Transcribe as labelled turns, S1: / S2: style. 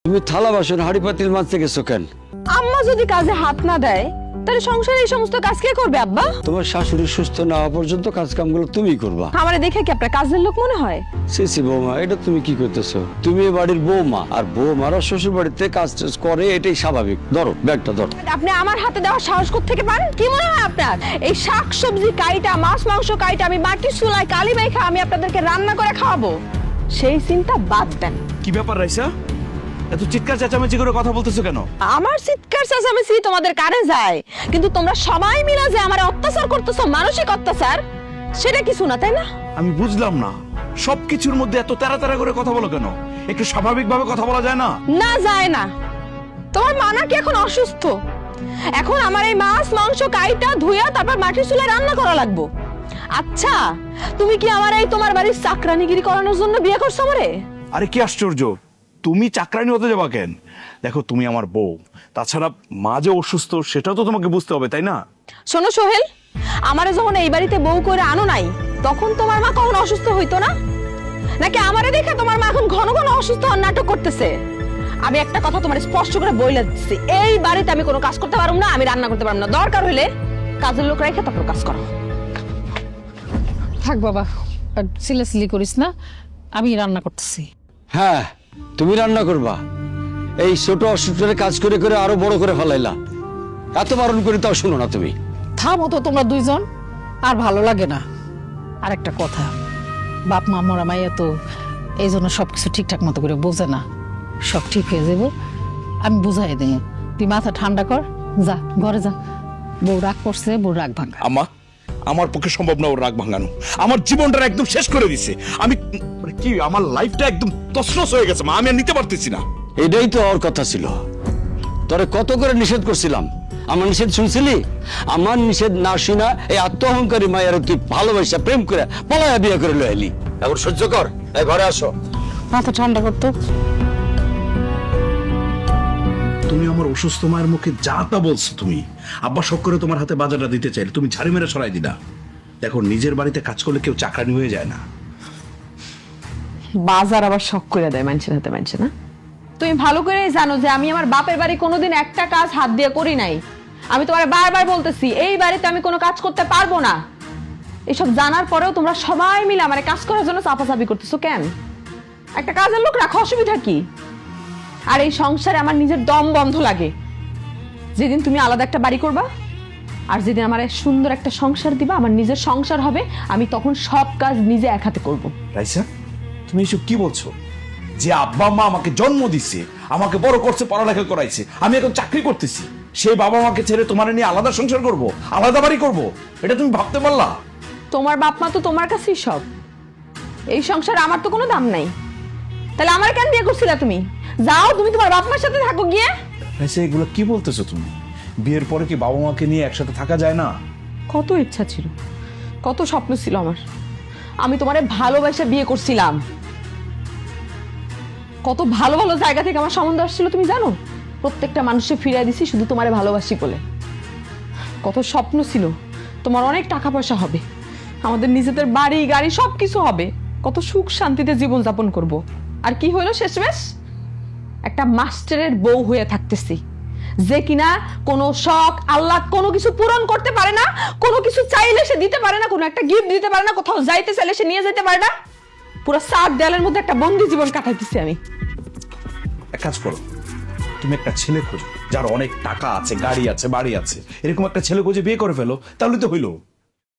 S1: তুমি থালা বাসন হাঁড়ি পাতিল মাজতে গেছো কেন?
S2: আম্মা যদি কাজে হাত না দেয় তাহলে সংসারে এই সমস্ত কাজ কে করবে আব্বা?
S1: তোমার শাশুড়ি সুস্থ না হওয়া পর্যন্ত কাজ কামগুলো তুমিই করবা।
S2: আমারে দেখে কি আপনার কাজের লোক মনে হয়?
S1: সিসি বৌমা, এটা তুমি কি করতেছো? তুমি এ বাড়ির বৌমা, আর বৌমারা শ্বশুর বাড়িতে কাজ টাজ করে, এটাই স্বাভাবিক। ধরো ব্যাগটা ধরো।
S2: আপনি আমার হাতে দেওয়া সাহস থেকে পান? কি মনে হয় আপনার এই শাক সবজি কাইটা মাছ মাংস কাইটা আমি মাটির চুলায় কালি মাইখা আমি আপনাদেরকে রান্না করে খাওয়াবো? সেই চিন্তা বাদ দেন।
S3: কি ব্যাপার রাইসা, এত চিৎকার চেঁচামেচি করে কথা বলতেছো কেন?
S2: আমার চিৎকার চেঁচামেচি তোমাদের কানে যায়, কিন্তু তোমরা সবাই মিলে যে আমার অত্যাচার করতেছো, মানসিক অত্যাচার, সেটা কিছু না, তাই না?
S3: আমি বুঝলাম না, সবকিছুর মধ্যে এত তাড়াতাড়ি করে কথা বলো কেন? একটু স্বাভাবিকভাবে কথা বলা যায় না?
S2: না যায় না। তোমার মা নাকি এখন অসুস্থ, এখন আমার এই মাছ মাংস কাইটা ধুইয়া তারপর মাটির চুলায় রান্না করা লাগবো। আচ্ছা, তুমি কি আমার এই তোমার বাড়ির চাকরানিগিরি করানোর জন্য বিয়ে করছো আমারে?
S3: আরে কি আশ্চর্য, তুমি চাকরানি হতে যাবা কেন? দেখো তুমি আমার বউ, তাছাড়া মা যে অসুস্থ সেটাও তো তোমাকে বুঝতে হবে, তাই না?
S2: শোনো সোহেল, আমারে যখন এই বাড়িতে বউ করে আনো নাই, তখন তোমার মা কখনো অসুস্থ হইতো না? নাকি আমারে দেখে তোমার মা এখন ঘন ঘন অসুস্থ হওয়ার নাটক করতেছে? আমি একটা কথা তোমার স্পষ্ট করে বলে দিচ্ছি, এই বাড়িতে আমি কোনো কাজ করতে পারবো না, আমি রান্না করতে পারবো না। দরকার হলে কাজের লোক রেখে তারপর কাজ করো।
S4: থাক বাবা, সিলেসিলি করিস না, আমি রান্না করতেছি।
S1: হ্যাঁ, তুমি রান্না করবা? এই ছোট অসুস্থের কাজ করে করে আরো বড় করে ফেলাইলা। এত বারণ করি তাও শুনো না তুমি।
S4: থামো তো তোমরা দুইজন, আর ভালো লাগে না। আর একটা কথা, বাপ মা মরা মাইয়া তো এই জন্য সবকিছু ঠিকঠাক মতো করে বোঝে না। সব ঠিক হয়ে যাবো, আমি বুঝাই দিই। তুই মাথা ঠান্ডা কর, যা ঘরে যা। বউ রাগ করছে, বউ রাগ ভাঙা।
S3: আমা, আমার পক্ষে সম্ভব না ওর রাগ ভাঙানো। আমার জীবনটা একদম শেষ করে দিছে। আমি কি, আমার লাইফটা একদম তছনছ হয়ে গেছে মা, আমি আর নিতে পারতেছি না।
S1: এটাই তো ওর কথা ছিল। তোরে কত করে নিষেধ করছিলাম, আমার নিষেধ শুনছিলি? আমার নিষেধ না শুনা এই আত্ম অহংকারী মায়ের তুই ভালোবাসা প্রেম করে পলায়া বিয়ে করে লইলি। এখন সহ্য কর, এই ঘরে আসো।
S4: মাথা ঠান্ডা করতো।
S3: তুমি আমার অসুস্থ মায়ের মুখে যা তা বলছো। তুমি আব্বা শখ করে তোমার হাতে বাজারটা দিতে চাইলে তুমি ঝাড়ি মেরে সরাই দিলা। দেখো, নিজের বাড়িতে কাজ করলে কেউ চাকরানি হয়ে যায় না।
S2: বাজার আবার শখ করে দেয় মানুষের হাতে, মানুষে না? তুমি ভালো করে জানো যে আমি আমার বাপের বাড়ি কোনোদিন একটা কাজ হাত দিয়ে করি নাই। আমি তোমার বারবার বলতেছি এই বাড়িতে আমি কোনো কাজ করতে পারবো না। এসব জানার পরেও তোমরা সবাই মিলে আমার কাজ করার জন্য চাপাচাপি করতেছো কেন? একটা কাজের লোক রাখো, অসুবিধা কি? আর এই সংসারে আমার নিজের দম বন্ধ লাগে। যেদিন তুমি আলাদা একটা বাড়ি করবা, আর যেদিন আমার সুন্দর একটা সংসার দিবা, আমার নিজের সংসার হবে, আমি তখন সব কাজ নিজে এক হাতে করবো।
S3: রাইসা, তুমি এসব কি বলছো? যে আব্বা মা আমাকে জন্ম দিছে, আমাকে বড় করছে, পড়ালেখা করাইছে, আমি এখন চাকরি করতেছি, সেই বাবা মাকে ছেড়ে তোমার নিয়ে আলাদা সংসার করব, আলাদা বাড়ি করব, এটা তুমি ভাবতে পারলা?
S2: তোমার বাপ মা তো তোমার কাছেই সব। এই সংসার আমার তো কোনো দাম নাই। তাহলে আমার কেন বিয়ে করছিলা তুমি? যাও, তুমি তোমার বাপ মার সাথে থাকো গিয়ে।
S3: রাইসা, এগুলো কি বলতেছো তুমি? বিয়ের পরে কি বাবা মাকে নিয়ে একসাথে থাকা যায় না?
S2: কত ইচ্ছা ছিল, কত স্বপ্ন ছিল আমার। আমি তোমারে ভালোবাসা বিয়ে করছিলাম। কত ভালো ভালো জায়গা থেকে আমার সম্বন্ধ আসছিল তুমি জানো? প্রত্যেকটা মানুষে ফিরিয়ে দিছি শুধু তোমারে ভালোবাসি বলে। কত স্বপ্ন ছিল, তোমার অনেক টাকা পয়সা হবে, আমাদের নিজেদের বাড়ি গাড়ি সবকিছু হবে, কত সুখ শান্তিতে জীবন যাপন করব। আর কি হলো শেষমেশ? একটা মাস্টারের বউ হয়ে থাকতেছি, যে কিনা কোনো শখ আল্লাহ কোনো কিছু পূরণ করতে পারে না, কোনো কিছু চাইলে সে দিতে পারে না, কোনো একটা গিফট দিতে পারে না, কোথাও যাইতে চাইলে সে নিয়ে যেতে পারে না। পুরো 7 দেয়ালের মধ্যে একটা বন্দি জীবন কাটাইতেছি আমি।
S3: এক কাজ করো, তুমি একটা ছেলে খোঁজো যার অনেক টাকা আছে, গাড়ি আছে, বাড়ি আছে, এরকম একটা ছেলে খুঁজে বিয়ে করে ফেলো, তাহলে তো হইলো।